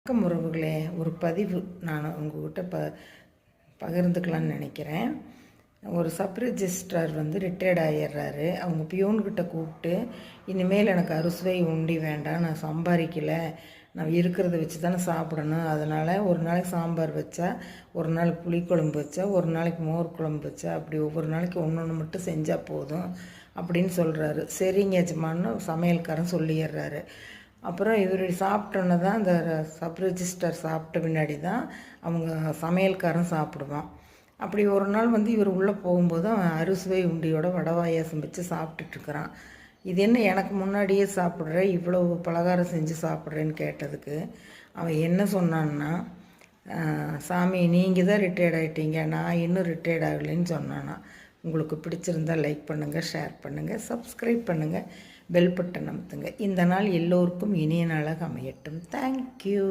வணக்கம் உறவுகளே, ஒரு பதிவு நான் உங்கள்கிட்ட பகிர்ந்துக்கலான்னு நினைக்கிறேன். ஒரு சப் ரிஜிஸ்ட்ரார் ரிட்டையர்ட் ஆகிடுறாரு. அவங்க பியூன்கிட்ட கூப்பிட்டு, இனிமேல் எனக்கு அறுசுவை உண்டி வேண்டாம், நான் சம்பாதிக்கலை, நான் இருக்கிறத வச்சு தானே சாப்பிடணும், அதனால் ஒரு நாளைக்கு சாம்பார் வச்சா, ஒரு நாளைக்கு புளிக்குழம்பு வச்சா, ஒரு நாளைக்கு மோர் குழம்பு வச்சா, அப்படி ஒவ்வொரு நாளைக்கு ஒன்று மட்டும் செஞ்சால் போதும் அப்படின்னு சொல்கிறாரு. சரிங்க எஜமான்னு சமையல்காரன் சொல்லிடுறாரு. அப்புறம் இவர் சாப்பிட்டோன்னே தான் அந்த சப் ரிஜிஸ்டர் சாப்பிட்ட பின்னாடி தான் அவங்க சமையல்காரன் சாப்பிடுவான். அப்படி ஒரு நாள் இவர் உள்ளே போகும்போது அவன் அறுசுவை உண்டியோட வடை பாயாசம் வச்சு சாப்பிட்டுட்ருக்குறான். இது என்ன எனக்கு முன்னாடியே சாப்பிட்ற, இவ்வளவு பலகாரம் செஞ்சு சாப்பிட்றேன்னு கேட்டதுக்கு அவன் என்ன சொன்னான்னா, சாமி நீங்கள் தான் ரிட்டையர்ட் ஆகிட்டீங்க, நான் இன்னும் ரிட்டையர்ட் ஆகலைன்னு சொன்னானா. உங்களுக்கு பிடிச்சிருந்தால் லைக் பண்ணுங்கள், ஷேர் பண்ணுங்கள், சப்ஸ்கிரைப் பண்ணுங்கள், பெல் பட்டன் அமுத்துங்க. இந்த நாள் எல்லோருக்கும் இனிய நாளாக அமையட்டும். தேங்க்யூ.